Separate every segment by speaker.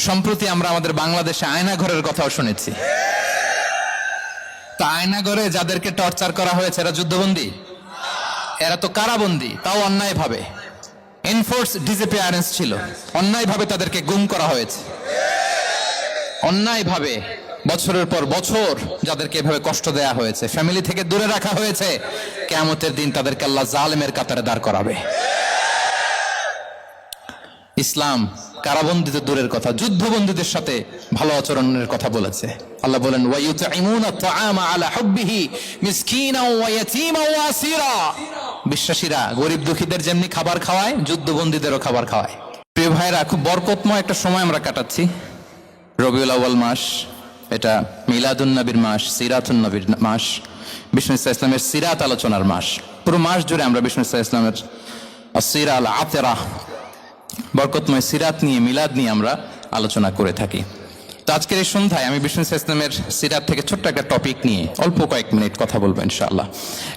Speaker 1: সম্প্রতি আমরা আমাদের বাংলাদেশে আয়নাঘরের কথাও শুনেছি। তা আয়নাঘরে যাদেরকে টর্চার করা হয়েছে এরা যুদ্ধবন্দী? এরা তো কারাবন্দী, তাও অন্যায় ভাবে। এনফোর্স ডিসঅ্যাপিয়ারেন্স ছিল, অন্যায় ভাবে তাদেরকে গুম করা হয়েছে। অন্যায় ভাবে বছরের পর বছর যাদেরকে এভাবে কষ্ট দেয়া হয়েছে, ফ্যামিলি থেকে দূরে রাখা হয়েছে, কিয়ামতের দিন তাদেরকে আল্লাহ জালেমের কাতারে দাঁড় করাবে। ইসলাম কারাবন্দীদের দূরের কথা, যুদ্ধবন্দীদের সাথে ভালো আচরণের কথা বলেছে। আল্লাহ বলেন ওয়ায়ুতঈমুনা আত-তাআমা আলা হুব্বিহি মিসকিনাও ওয়া ইয়াতীমান ওয়া আসীরা। বিশ্বাসীরা গরিব দুঃখীদের যেমনি খাবার খাওয়ায়, যুদ্ধবন্দীদেরও খাবার খাওয়ায়। প্রিয় ভাইরা, খুব বরকতময় একটা সময় আমরা কাটাচ্ছি। রবিউল আউয়াল মাস, এটা মিলাদুন নবীর মাস, সিরাতুন নবীর মাস, বিষ্ণু ইসলামের সিরাত আলোচনার মাস। পুরো মাস জুড়ে আমরা বিষ্ণু ইসলামের আসিরা আল আতেরা, বরকতময় সিরাত নিয়ে, মিলাদ নিয়ে আমরা আলোচনা করে থাকি। তো আজকের এই সন্ধ্যায় আমি বিষ্ণু ইসলামের সিরাত থেকে ছোট্ট একটা টপিক নিয়ে অল্প কয়েক মিনিট কথা বলবো ইনশাআল্লাহ।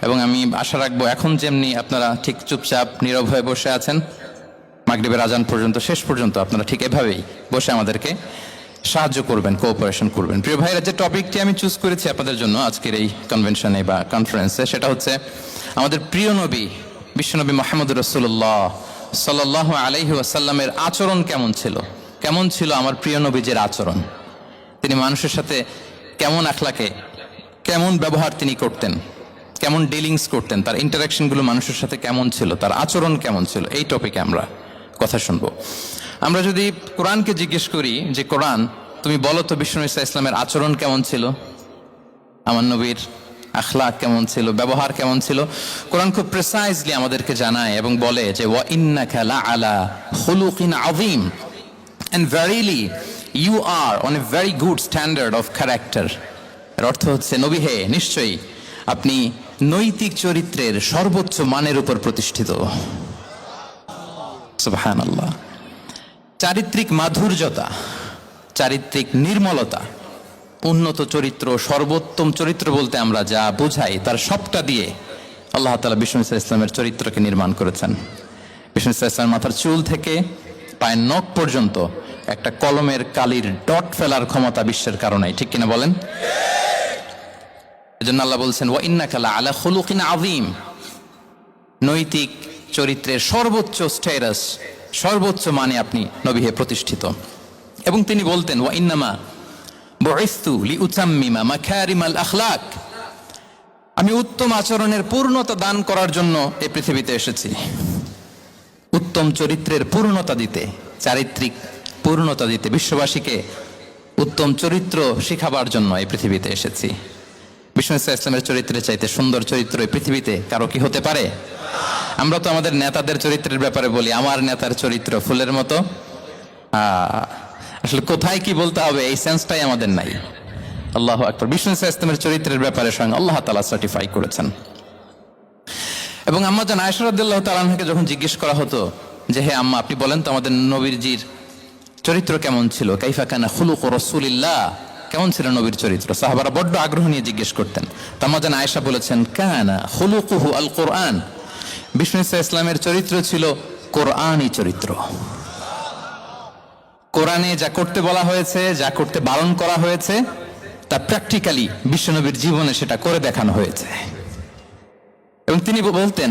Speaker 1: এবং আমি আশা রাখবো এখন যেমনি আপনারা ঠিক চুপচাপ নীরব হয়ে বসে আছেন মাগরিবের আজান পর্যন্ত, শেষ পর্যন্ত আপনারা ঠিক এভাবেই বসে আমাদেরকে সাহায্য করবেন, কোঅপারেশন করবেন। প্রিয় ভাইরা, যে টপিকটি আমি চুজ করেছি আপনাদের জন্য আজকের এই কনভেনশনে বা কনফারেন্সে, সেটা হচ্ছে আমাদের প্রিয় নবী বিশ্বনবী মুহাম্মদ রাসূলুল্লাহ সাল্লাল্লাহু আলাইহি ওয়াসাল্লামের আচরণ কেমন ছিল। কেমন ছিল আমার প্রিয় নবীজির আচরণ? তিনি মানুষের সাথে কেমন আখলাকে, কেমন ব্যবহার তিনি করতেন, কেমন ডিলিংস করতেন, তার ইন্টারাকশনগুলো মানুষের সাথে কেমন ছিল, তার আচরণ কেমন ছিল, এই টপিকে আমরা কথা শুনবো। আমরা যদি কোরআনকে জিজ্ঞেস করি যে কোরআন তুমি বলো তো বিষ্ণু ইসলামের আচরণ কেমন ছিল, আমার নবীর আখলাক কেমন ছিল, ব্যবহার কেমন ছিল, কোরআন খুব প্রিসাইজলি আমাদেরকে জানায় এবং বলে যে ওয়া ইন্নাকা লাআলা খুলুকিন আযীম, and verily you are on a very good standard of character। এর অর্থ হচ্ছে নবী হে, নিশ্চয়ই আপনি নৈতিক চরিত্রের সর্বোচ্চ মানের উপর প্রতিষ্ঠিত। সুবহানাল্লাহ। চারিত্রিক মাধুর্যতা, চারিত্রিক নির্মলতা, উন্নত চরিত্র, সর্বোত্তম চরিত্র বলতে আমরা যা বুঝাই তার সবটা দিয়ে আল্লাহ তাআলা বিষ্ণু ইসলামের চরিত্রকে নির্মাণ করেছেন। বিষ্ণু ইসলামের মাথার চুল থেকে পায়ের নখ পর্যন্ত একটা কলমের কালির ডট ফেলার ক্ষমতা বিশ্বের কারণেই, ঠিক কিনা বলেন? এজন্য আল্লাহ বলছেন ওয়া ইন্নাকা লাআলা খুলুকিন আযীম, নৈতিক চরিত্রের সর্বোচ্চ স্ট্যাটাস, সর্বোচ্চ মানে আপনি নবী হে প্রতিষ্ঠিত। এবং তিনি বলতেন ওয়া ইন্নামা বুইসতু লিউতাম্মিমা মাকারিমাল আখলাক, আমি উত্তম আচরণের পূর্ণতা দান করার জন্য এই পৃথিবীতে এসেছি। উত্তম চরিত্রের পূর্ণতা দিতে, চারিত্রিক পূর্ণতা দিতে, বিশ্ববাসীকে উত্তম চরিত্র শিখাবার জন্য এই পৃথিবীতে এসেছি। বিষ্ণু ইসলামের চরিত্রের চাইতে সুন্দর চরিত্র এই পৃথিবীতে কারো কি হতে পারে? আমরা তো আমাদের নেতাদের চরিত্রের ব্যাপারে বলি আমার নেতার চরিত্র ফুলের মতো। আসলে কোথায় কি বলতে হবে এই সেন্সটাই আমাদের নাই। আল্লাহু আকবার। বিষ্ণু ইসলামের চরিত্রের ব্যাপারে স্বয়ং আল্লাহ তাআলা সার্টিফাই করেছেন। এবং আম্মা জান আয়েশা রাদিয়াল্লাহু তাআলা আনহাকে যখন জিজ্ঞেস করা হতো যে হে আম্মা, আপনি বলেন তো আমাদের নবীজির চরিত্র কেমন ছিল, কাইফা কানা খুলুকু রাসূলিল্লাহ, কেমন ছিল নবীর চরিত্র, সাহাবারা বড্ড আগ্রহ নিয়ে জিজ্ঞেস করতেন। তো আম্মা জান আয়েশা বলেছেন কানা খুলুকুহু আল কোরআন, বিষ্ণু ইসলামের চরিত্র ছিল কোরআনই চরিত্র। কোরআনে যা করতে বলা হয়েছে, যা করতে বারণ করা হয়েছে, তা প্র্যাকটিক্যালি বিশ্বনবীর জীবনে সেটা করে দেখানো হয়েছে। এবং তিনি বলতেন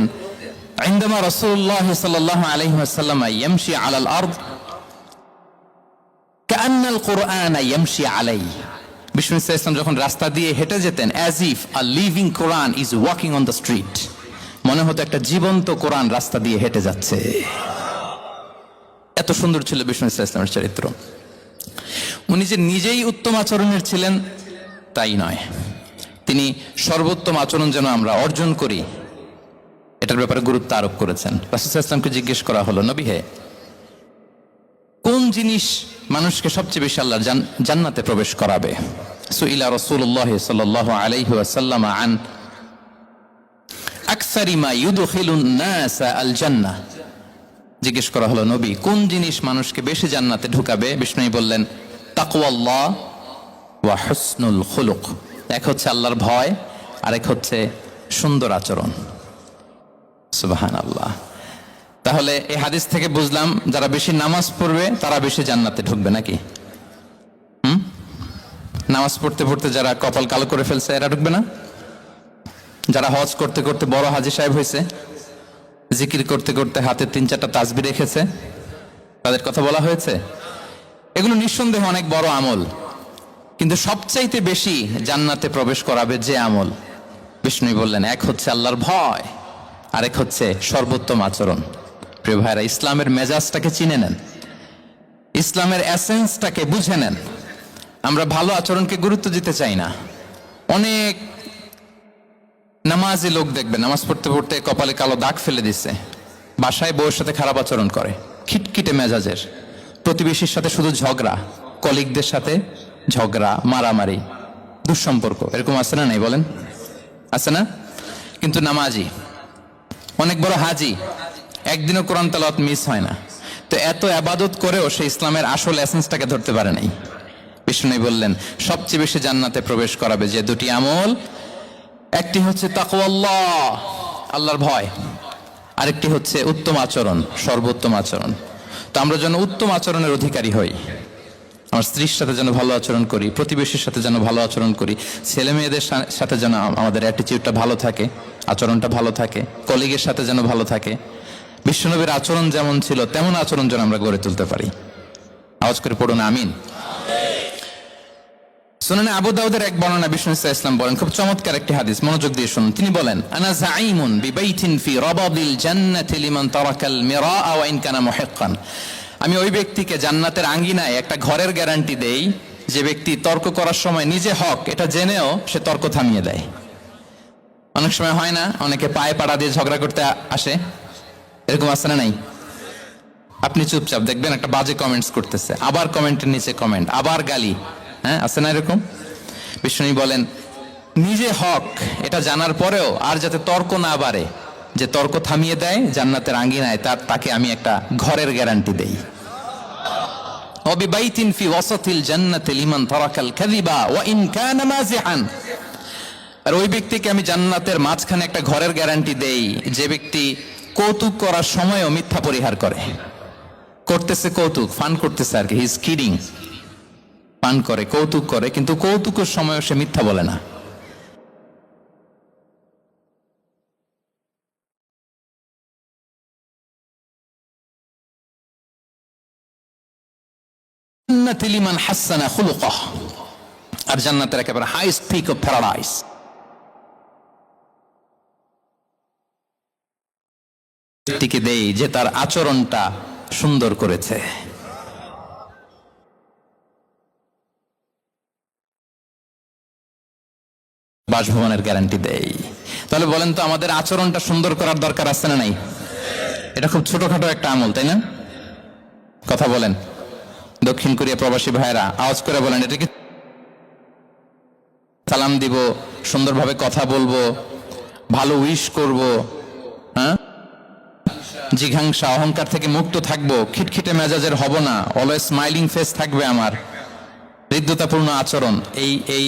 Speaker 1: ইনদামা রাসূলুল্লাহ সাল্লাল্লাহু আলাইহি ওয়াসাল্লাম ইয়ামশি আলাল আরদ কাআন্নাল কুরআন ইয়ামশি আলাইহি, বিষ্ণু ইসলাম যখন রাস্তা দিয়ে হেঁটে যেতেন as if a living Quran is walking on the street, মনে হতো একটা জীবন্ত কোরআন রাস্তা দিয়ে হেঁটে যাচ্ছে। এত সুন্দর ছিল বিষ্ণু ইসলামের চরিত্র। উনি যে নিজেই উত্তম আচরণের ছিলেন তাই নয়, তিনি সর্বোত্তম আচরণ যেন আমরা অর্জন করি এটার ব্যাপারে গুরুত্ব আরোপ করেছেন। রাসূল সাল্লাল্লাহু আলাইহি ওয়াসাল্লামকে জিজ্ঞেস করা হলো নবী হে, কোন জিনিস মানুষকে সবচেয়ে বেশি আল্লাহর জান্নাতে প্রবেশ করাবে? সুইলা রাসূলুল্লাহ সাল্লাল্লাহু আলাইহি ওয়াসাল্লাম আন আকসারি মা ইউদখিলুন নাস আল জান্নাহ, জিজ্ঞেস করা হলো নবী কোন জিনিস মানুষকে বেশি জান্নাতে ঢুকাবে? বিষ্ণু বললেন তাকওয়াল্লাহ ওয়া হুসনুল খুলুক, এক হচ্ছে আল্লাহর ভয়, আরেক হচ্ছে সুন্দর আচরণ। সুবহানাল্লাহ। তাহলে এই হাদিস থেকে বুঝলাম যারা বেশি নামাজ পড়বে তারা বেশি জান্নাতে ঢুকবে নাকি? নামাজ পড়তে পড়তে যারা কপাল কালো করে ফেলছে এরা ঢুকবে না? যারা হজ করতে করতে বড় হাজী সাহেব হয়েছে, জিকির করতে করতে হাতে 3-4টা তাসবিহ রেখেছে, তাদের কথা বলা হয়েছে? এগুলো নিঃসন্দেহে অনেক বড় আমল, কিন্তু সবচাইতে বেশি জান্নাতে প্রবেশ করাবে যে আমল, বিষ্ণু বললেন, এক হচ্ছে আল্লাহর ভয়, আরেক হচ্ছে সর্বোত্তম আচরণ। প্রিয় ভাইরা, ইসলামের মেজাজটাকে চিনে নেন, ইসলামের এসেন্সটাকে বুঝে নেন। আমরা ভালো আচরণকে গুরুত্ব দিতে চাই না। অনেক নামাজি লোক দেখবেন নামাজ পড়তে পড়তে কপালে কালো দাগ ফেলে দিচ্ছে, বাসায় বউয়ের সাথে খারাপ আচরণ করে, খিটখিটে মেজাজের, প্রতিবেশীর সাথে শুধু ঝগড়া, কলিগদের সাথে ঝগড়া, মারামারি, দুঃসম্পর্ক, এরকম আছে না? নাই বলেন, আছে না? কিন্তু নামাজি, অনেক বড় হাজি, একদিনও কোরআন তেলাওয়াত মিস হয় না, তো এত আবাদত করেও সে ইসলামের আসল এসেন্সটাকে ধরতে পারে নাই। বিষ্ণু বললেন, সবচেয়ে বেশি জান্নাতে প্রবেশ করাবে যে দুটি আমল, একটি হচ্ছে তাকওয়াল্লাহ, আল্লাহর ভয়, আরেকটি হচ্ছে উত্তম আচরণ, সর্বোত্তম আচরণ। তো আমরা যেন উত্তম আচরণের অধিকারী হই, আমার স্ত্রীর সাথে যেন ভালো আচরণ করি, প্রতিবেশীর সাথে যেন ভালো আচরণ করি, ছেলে মেয়েদের সাথে যেন আমাদের অ্যাটিটিউডটা ভালো থাকে, আচরণটা ভালো থাকে, কলিগের সাথে যেন ভালো থাকে। বিশ্বনবীর আচরণ যেমন ছিল তেমন আচরণ যেন আমরা গড়ে তুলতে পারি। আওয়াজ করে পড়ুন আমিন। সুনানে আবু দাউদের এক বর্ণনা, বিষ্ণু ইসলাম বলেন, খুব চমৎকার একটি হাদিস, মনোযোগ দিয়ে শুনুন। তিনি বলেন, আনা যাঈমুন বিবাইতিন ফি রাবাদিল জান্নাতি লিমান তারাকাল মিরাআ ওয়া ইন কানা মুহিক্কান। আমি ওই ব্যক্তিকে জান্নাতের আঙ্গিনায় একটা ঘরের গ্যারান্টি দেই যে ব্যক্তি তর্ক করার সময় নিজে হক এটা জেনেও সে তর্ক থামিয়ে দেয়। অনেক সময় হয় না, অনেকে পায়ে পাড়া দিয়ে ঝগড়া করতে আসে, এরকম আছে না নাই? আপনি চুপচাপ দেখবেন একটা বাজে কমেন্টস করতেছে, আবার কমেন্টের নিচে কমেন্ট, আবার গালি, হ্যাঁ আছে না এরকম? বিষ্ণু বলেন, নিজে হক এটা জানার পরেও আর যাতে তর্ক না বাড়ে, যে তর্ক থামিয়ে দেয় জান্নাতের আঙ্গিনায়, তাকে আমি একটা ঘরের গ্যারান্টি দেই। ওয়াবিবাইতিন ফি ওয়াসাতিল জান্নাতি লিমান তারাকাল কাযিবা ওয়া ইন কানা মাযিহান। আর ওই ব্যক্তিকে আমি জান্নাতের মাঝখানে একটা ঘরের গ্যারান্টি দেই যে ব্যক্তি কৌতুক করার সময়ও মিথ্যা পরিহার করে। করতেছে কৌতুক, ফান করতেছে আর কি, হি ইজ কিডিং, পান করে, কৌতুক করে, কিন্তু কৌতুকের সময়ও সে মিথ্যা বলে না। লিমান হাসানা খুলুকাহ, আর জান্নাতের একেবারে হাইস্ট পিক অফ প্যারাডাইস ব্যক্তিকে দেই যে তার আচরণটা সুন্দর করেছে। বাসভবনের গ্যারান্টি দেই। তাহলে বলেন তো, আমাদের আচরণটা সুন্দর করার দরকার আছে না নাই? এটা খুব ছোটখাটো একটা আমল, তাই না? কথা বলেন, দক্ষিণ কোরিয়া প্রবাসী ভাইরা আওয়াজ করে বলেন, এটা কি সালাম দিব, সুন্দরভাবে কথা বলবো, ভালো উইশ করব, হ্যাঁ, জিঘাংসা অহংকার থেকে মুক্ত থাকবো, খিটখিটে মেজাজের হব না, অলওয়েজ স্মাইলিং ফেস থাকবে আমার, হৃদ্যতাপূর্ণ আচরণ। এই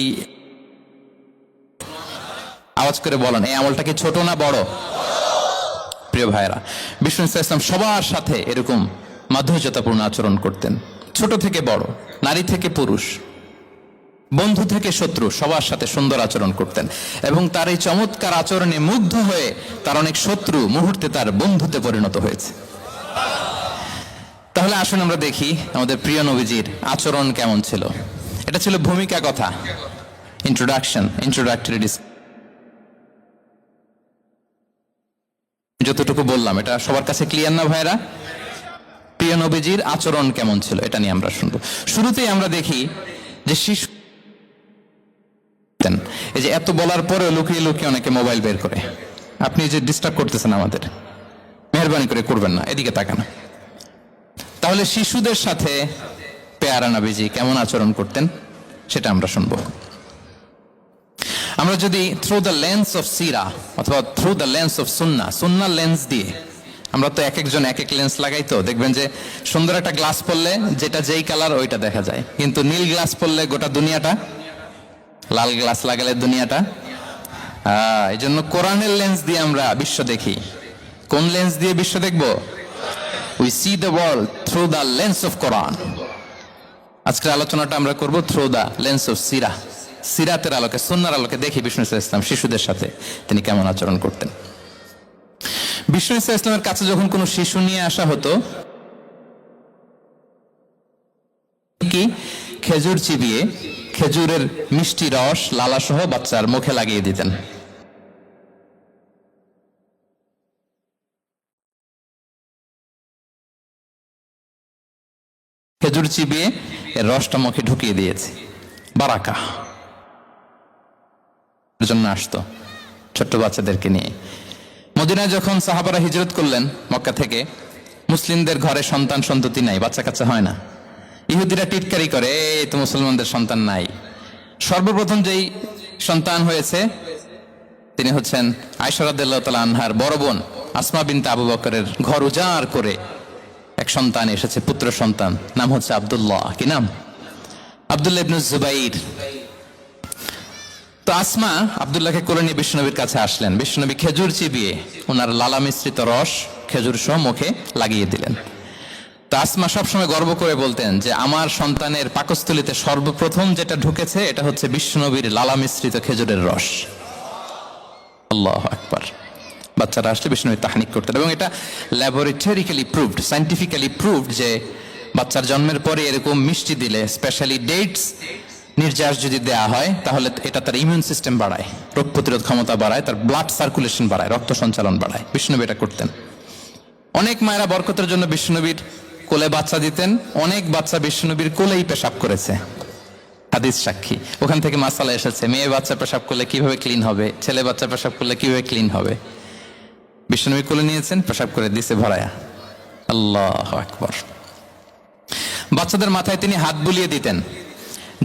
Speaker 1: আওয়াজ করে বলেন, এই আমলটা কি ছোট না বড়? প্রিয় ভাইরা, বিষ্ণু ইসলাম সবার সাথে এরকম মাধুর্যতাপূর্ণ আচরণ করতেন, ছোট থেকে বড়, নারী থেকে পুরুষ, বন্ধু থেকে শত্রু, সবার সাথে সুন্দর আচরণ করতেন। এবং তার এই চমৎকার আচরণে মুগ্ধ হয়ে তার অনেক শত্রু মুহূর্তে তার বন্ধুতে পরিণত হয়েছে। তাহলে আসুন আমরা দেখি আমাদের প্রিয় নবীজির আচরণ কেমন ছিল। এটা ছিল ভূমিকা কথা, ইন্ট্রোডাক্টরি ডিসকাশন। যতটুকু বললাম এটা সবার কাছে ক্লিয়ার না ভাইরা? প্রিয় নবীজির আচরণ কেমন ছিল এটা নিয়ে আমরা শুনবো। শুরুতেই আমরা দেখি যে শিশু, এই যে এত বলার পরে লুকিয়ে লুকিয়ে অনেকে মোবাইল বের করে। আপনি যে ডিস্টার্ব করতেছেন আমাদের, মেহরবানি করে করবেন না, এদিকে তাকান। তাহলে শিশুদের সাথে পেয়ারা নবীজি কেমন আচরণ করতেন সেটা আমরা শুনবো। আমরা যদি থ্রু দ্য লেন্স অফ সিরা অথবা through the lens of Sunnah lens দিয়ে, আমরা তো এক একজন এক এক লেন্স লাগাই, তো দেখবেন যে সুন্দর একটা গ্লাস পরলে যেটা যেই কালার ওইটা দেখা যায়, কিন্তু নীল গ্লাস পরলে গোটা দুনিয়াটা, লাল গ্লাস লাগালে দুনিয়াটা। এই জন্য কোরআনের লেন্স দিয়ে আমরা বিশ্ব দেখি। কোন লেন্স দিয়ে বিশ্ব দেখব? We see the world through the lens of Quran. আজকের আলোচনাটা আমরা করব থ্রু দা লেন্স অফ সিরা, সিরাতের আলোকে, সুন্নাহর আলোকে দেখি বিষ্ণু ইসা ইসলাম শিশুদের সাথে তিনি কেমন আচরণ করতেন। বিষ্ণু ইসা ইসলামের কাছে যখন কোনো শিশু নিয়ে আসা হতো, কি খেজুর চিবিয়ে খেজুরের মিষ্টি রস লালা সহ বাচ্চার মুখে লাগিয়ে দিতেন। খেজুর চিবিয়ে এর রসটা মুখে ঢুকিয়ে দিয়েছে, বারাকা জন্য আসতো ছোট্ট বাচ্চাদেরকে নিয়ে। মদিনায় যখন সাহাবারা হিজরত করলেন মক্কা থেকে, মুসলিমদের ঘরে সন্তান সন্ততি নাই, বাচ্চা কাচ্চা হয় না। ইহুদিরা টিটকারি করে, এই তো মুসলমানদের সন্তান নাই। সর্বপ্রথম যেই সন্তান হয়েছে তিনি হচ্ছেন আয়েশা রাদিয়াল্লাহু তাআলা আনহার বড় বোন আসমা বিনতে আবু বকরের ঘর উজাড় করে এক সন্তান এসেছে, পুত্র সন্তান, নাম হচ্ছে আব্দুল্লাহ। কি নাম? আব্দুল্লাহ ইবনে জুবাইর। তো আসমা আব্দুল্লাহকে কোলে নিয়ে বিশ্বনবীর কাছে আসলেন। বিশ্বনবী খেজুর চিবিয়ে ওনার লালা মিশ্রিত রস খেজুর সহ মুখে লাগিয়ে দিলেন। তো আসমা সবসময় গর্ব করে বলতেন যে আমার সন্তানের পাকস্থলীতে সর্বপ্রথম যেটা ঢুকেছে এটা হচ্ছে বিশ্বনবীর লালা মিশ্রিত খেজুরের রস। আল্লাহু আকবার। বাচ্চারা আসলে বিষ্ণু তাহনিক করতেন, এবং এটা ল্যাবরেটরিক্যালি প্রুভড, সায়েন্টিফিক্যালি প্রুভড যে বাচ্চার জন্মের পরে এরকম মিষ্টি দিলে, স্পেশালি ডেটস নির্যাস যদি দেয়া হয়, তাহলে এটা তার ইমিউন সিস্টেম বাড়ায়, রোগ প্রতিরোধ ক্ষমতা বাড়ায়, তার ব্লাড সার্কুলেশন বাড়ায়, রক্ত সঞ্চালন বাড়ায়। বিষ্ণুনবী এটা করতেন। অনেক মায়েরা বরকতের জন্য বিষ্ণুনবীর কোলে বাচ্চা দিতেন। অনেক বাচ্চা বিষ্ণুনবীর কোলেই পেশাব করেছে, হাদিস সাক্ষী। ওখান থেকে মাসালা এসেছে, মেয়ে বাচ্চা পেশাব করলে কিভাবে ক্লিন হবে, ছেলে বাচ্চা পেশাব করলে কিভাবে ক্লিন হবে। বিষ্ণুনবী কোলে নিয়েছেন, পেশাব করে দিছে ভরায়া। আল্লাহু আকবার। বাচ্চাদের মাথায় তিনি হাত বুলিয়ে দিতেন।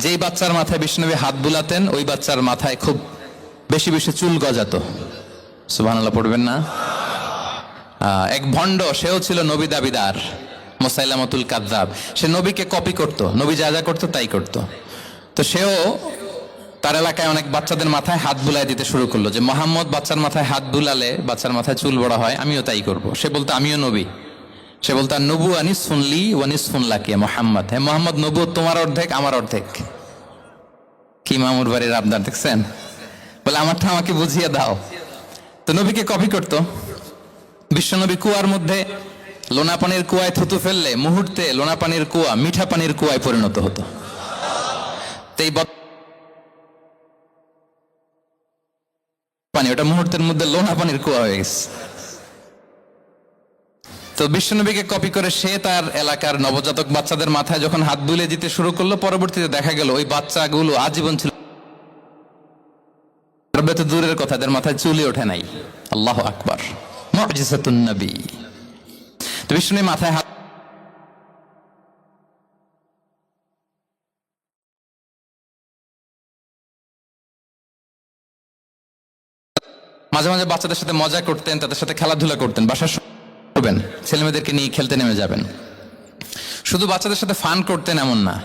Speaker 1: যেই বাচ্চার মাথায় বিষ্ণুনবী হাত বুলাতেন, ওই বাচ্চার মাথায় খুব বেশি বেশি চুল গজাতো। সুবহানাল্লাহ পড়বেন না? এক ভণ্ড, সেও ছিল নবী দাবিদার, মুসাইলামাতুল কাযযাব। সে নবীকে কপি করত, নবী যা যা করতো তাই করত। তো সেও তার এলাকায় অনেক বাচ্চাদের মাথায় হাত বুলাই দিতে শুরু করলো, যে মোহাম্মদ বাচ্চার মাথায় হাত বুলালে বাচ্চার মাথায় চুল বড় হয়, আমিও তাই করব। সে বলতো আমিও নবী। সে বলতো নবু আনিস শুনলি ওয়ানিস শুনলাকে মোহাম্মদ, হ্যাঁ মোহাম্মদ, নবু তোমার অর্ধেক আমার অর্ধেক। কি মামুর বাড়ির আবদার দেখছেন? বলে আমারটা আমাকে বুঝিয়ে দাও। তো নবীকে কপি করত। বিশ্বনবী কুয়ার মধ্যে লোনা পানির কুয়ায় থুতু ফেললে মুহূর্তে লোনা পানির কুয়া মিঠা পানির কুয়ায় পরিণত হতো। তো এই পানি ওটা মুহূর্তের মধ্যে লোনা পানির কুয়া হয়ে গেছে। তো বিশ্বনবীকে কপি করে সে তার এলাকার নবজাতক বাচ্চাদের মাথায় যখন হাত বুলিয়ে দিতে শুরু করলো, পরবর্তীতে দেখা গেল ওই বাচ্চাগুলো আজীবন ছিল, দূরের কথা, এদের মাথায় চুলই ওঠে নাই। আল্লাহু আকবার, মুজিজাতুন নবী। তো বিষ্ণু মাথায় হাত মাঝে মাঝে বাচ্চাদের সাথে মজা করতেন, তাদের সাথে খেলাধুলা করতেন। বাসার করবেন, ছেলেমেয়েদেরকে নিয়ে খেলতে নেমে যাবেন। শুধু বাচ্চাদের সাথে ফান করতেন এমন না,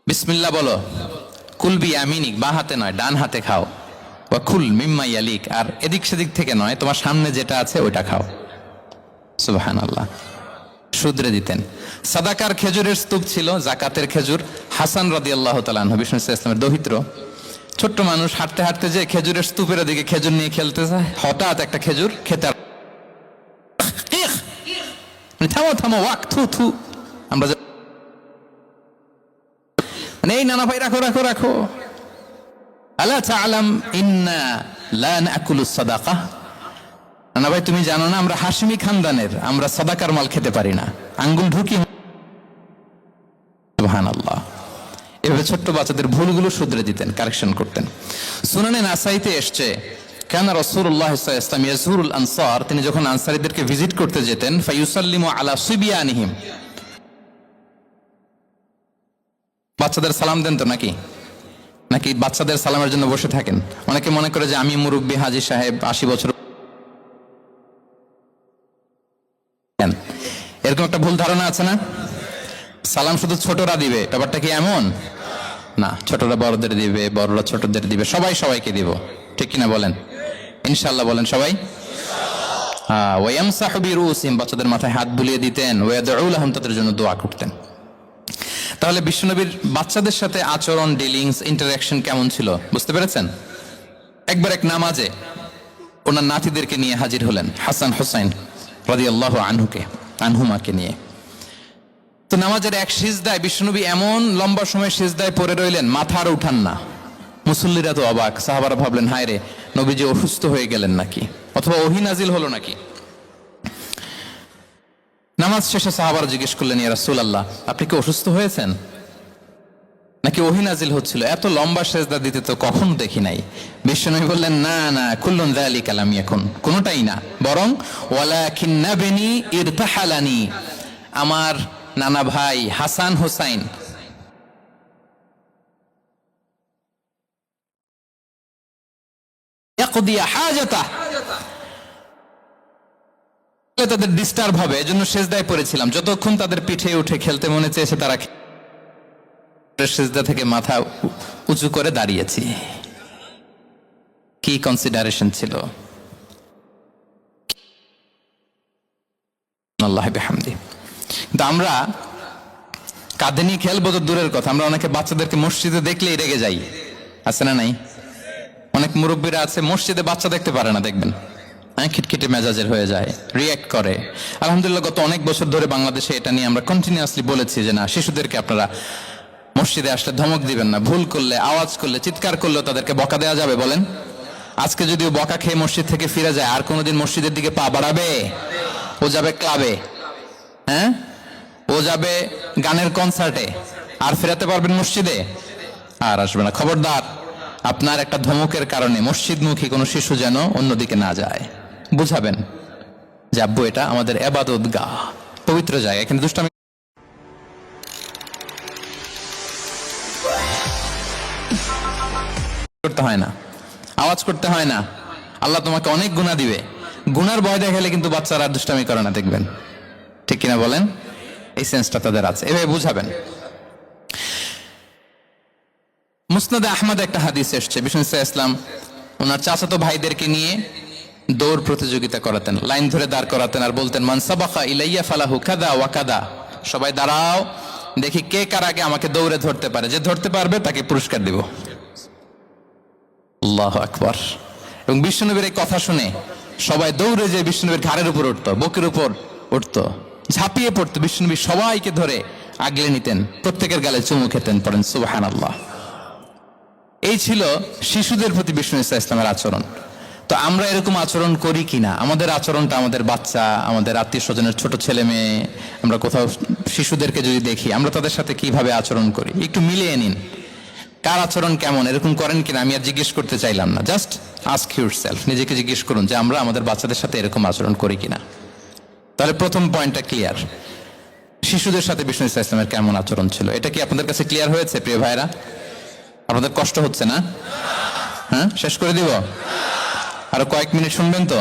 Speaker 1: বিসমিল্লাহ বলো, কুলবি আমিনিক, বা হাতে নয় ডান হাতে খাও, বা খুল মিম্মা ইয়ালিক, আর এদিক সেদিক থেকে নয়, তোমার সামনে যেটা আছে ওইটা খাও। সুবহানাল্লাহ। শুধরে দিতেন। সাদাকার খেজুরের স্তূপ ছিল, জাকাতের খেজুর। হাসান রাদিয়াল্লাহু তাআলা আনহু, বিষ্ণু ইসলামের দৌহিত্র, ছোট্ট মানুষ, হাঁটতে হাঁটতে যে খেজুরের স্তূপের দিকে খেজুর নিয়ে খেলতে যায়, হঠাৎ একটা খেজুর খেতে, থামো থামো, ওয়াক, থু থু। আমরা এই নানা ভাই রাখো রাখো রাখো। আলা তাআলাম ইন্না লা নাকুলুস সাদাকা, নানা ভাই তুমি জানো না আমরা হাশমি খানদানের, আমরা সাদাকার মাল খেতে পারি না, আঙ্গুল ঢুকি। সুবহানাল্লাহ। এভাবে ছোট্ট বাচ্চাদের ভুলগুলো শুধরে দিতেন, কারেকশন করতেন। সুনানে নাসাইতে এসছে, কানা রাসূলুল্লাহ সাল্লাল্লাহু আলাইহি ওয়াসাল্লাম ইয়াজুরুল আনসার, তিনি যখন আনসারীদেরকে ভিজিট করতে যেতেন, ফায়ুসাল্লিমু আলা সিবিয়ানিহিম, বাচ্চাদের সালাম দেন তো নাকি? নাকি বাচ্চাদের সালামের জন্য বসে থাকেন? অনেকে মনে করে যে আমি মুরব্বী হাজী সাহেব, 80 বছর, এরকম একটা ভুল ধারণা আছে না? সালাম শুধু ছোটরা দিবে, ব্যাপারটা কি এমন? না, ছোটরা বড়দের দিবে, বড়রা ছোটদের দিবে, সবাই সবাইকে দিব, ঠিক কিনা বলেন? ইনশাআল্লাহ বলেন সবাই। ওয়ায়ামসাহু বিরুসিহিম, বাচ্চাদের মাথায় হাত বুলিয়ে দিতেন, ওয়ায়াদউ লাহুম, তাদের জন্য দোয়া করতেন। তাহলে বিশ্বনবীর বাচ্চাদের সাথে আচরণ, ডিলিংস, ইন্টারঅ্যাকশন কেমন ছিল বুঝতে পেরেছেন? একবার এক নামাজে ওনার নাতিদেরকে নিয়ে হাজির হলেন, হাসান হুসাইন রাদিয়াল্লাহু আনহুমাকে নিয়ে। তো নামাজের এক সিজদায় বিশ্বনবী এমন লম্বা সময় সিজদায় পড়ে রইলেন, মাথা আর উঠান না। মুসল্লিরা তো অবাক, সাহাবারা ভাবলেন হায় রে, নবীজি অসুস্থ হয়ে গেলেন নাকি, অথবা ওহী নাজিল হলো নাকি। নামাজ শেষে সাহাবারা জিজ্ঞেস করলেন, ইয়া রাসূলুল্লাহ, আপনি কি অসুস্থ হয়েছেন নাকি ওহী নাজিল হচ্ছিল? এত লম্বা সিজদা দিতে তো কখনো দেখি নাই। বিশ্বনবী বললেন, না না, কুল্লুন যালিকা লাম ইয়াকুন, কোনটাই না, বরং ওয়ালাকিন্না বিনি ইরতাহালানি, আমার নানা ভাই হাসান হুসাইন ইয়াকদিয়া হাজাতা, তাদের ডিস্টার্ব হবে, এজন্য সিজদায় পড়েছিলাম। যতক্ষণ তাদের পিঠে উঠে খেলতে মনে চেয়েছে, তারা সিজদা থেকে মাথা উঁচু করে দাঁড়িয়েছি। কি কনসিডারেশন ছিল! আল্লাহ বিহামদি। কিন্তু আমরা কাঁধে নিয়ে খেলবো তো দূরের কথা, আমরা অনেকে বাচ্চাদেরকে মসজিদে দেখলেই রেগে যাই, আছে না নাই? অনেক মুরব্বীরা আছে মসজিদে বাচ্চা দেখতে পারে না, দেখবেন খিটখিটে মেজাজের হয়ে যায়, রিয়্যাক্ট করে। আলহামদুলিল্লাহ গত অনেক বছর ধরে বাংলাদেশে এটা নিয়ে আমরা কন্টিনিউয়াসলি বলেছি যে না, শিশুদেরকে আপনারা মসজিদে আসলে ধমক দিবেন না, ভুল করলে, আওয়াজ করলে, চিৎকার করলেও তাদেরকে বকা দেওয়া যাবে? বলেন, আজকে যদিও বকা খেয়ে মসজিদ থেকে ফিরে যায়, আর কোনোদিন মসজিদের দিকে পা বাড়াবে? ও যাবে ক্লাবে, হ্যাঁ, ও যাবে গানের কনসার্টে, আর ফেরাতে পারবেন মসজিদে? আর আসবে না। খবরদার, আপনার একটা ধমকের কারণে মসজিদমুখী কোনো শিশু যেন অন্যদিকে না যায়। বুঝাবেন যে আব্বু, এটা আমাদের ইবাদত গাহ, পবিত্র জায়গা, এখানে দুষ্টামি করতে হয় না, আওয়াজ করতে হয় না। আল্লাহ তোমাকে অনেক গুনাহ দিবে, গুনার ভয় দেখালে কিন্তু বাচ্চারা দুষ্টামি করে না, দেখবেন, ঠিক কিনা বলেন? এই সেন্সটা তাদের আছে, এভাবে বুঝাবেন। মুসনাদে আহমদ একটা হাদিস এসছে, বিষ্ণু ইসলাম ওনার চাচাতো ভাইদেরকে নিয়ে দৌড় প্রতিযোগিতা করাতেন, লাইন ধরে দাঁড় করাতেন, আর বলতেন, মান সাবাকা ইলাইয়া ফালাহু কাদা ওয়া কাদা, সবাই দাঁড়াও, দেখি কে কার আগে আমাকে দৌড়ে ধরতে পারে, যে ধরতে পারবে তাকে পুরস্কার দিব। আল্লাহু আকবার। এবং বিশ্বনবীর এই কথা শুনে সবাই দৌড়ে যে বিশ্বনবীর ঘাড়ের উপর উঠতো, বুকের উপর উঠতো, ঝাঁপিয়ে পড়তো, বিশ্বনবী সবাইকে ধরে আগলে নিতেন, প্রত্যেকের গালে চুমু খেতেন, পড়েন সুবহানাল্লাহ। এই ছিল শিশুদের প্রতি বিষ্ণু ইসলামের আচরণ। তো আমরা এরকম আচরণ করি কিনা? আমাদের আচরণটা আমাদের বাচ্চা, আমাদের আত্মীয় স্বজনের ছোট ছেলে মেয়ে, আমরা কোথাও শিশুদেরকে যদি দেখি, আমরা তাদের সাথে কিভাবে আচরণ করি, একটু মিলিয়ে নিন কার আচরণ কেমন, এরকম করেন কিনা। আমি আর জিজ্ঞেস করতে চাইলাম না, জাস্ট আস্ক ইউরসেলফ, নিজেকে জিজ্ঞেস করুন যে আমরা আমাদের বাচ্চাদের সাথে এরকম আচরণ করি কিনা। তাহলে প্রথম পয়েন্টটা ক্লিয়ার, শিশুদের সাথে বিষ্ণু ইসলামের কেমন আচরণ ছিল। এটা কি আপনাদের কাছে ক্লিয়ার হয়েছে প্রিয় ভাইরা? আপনাদের কষ্ট হচ্ছে না? হ্যাঁ, শেষ করে দিব? আরো কয়েক মিনিট শুনবেন তো?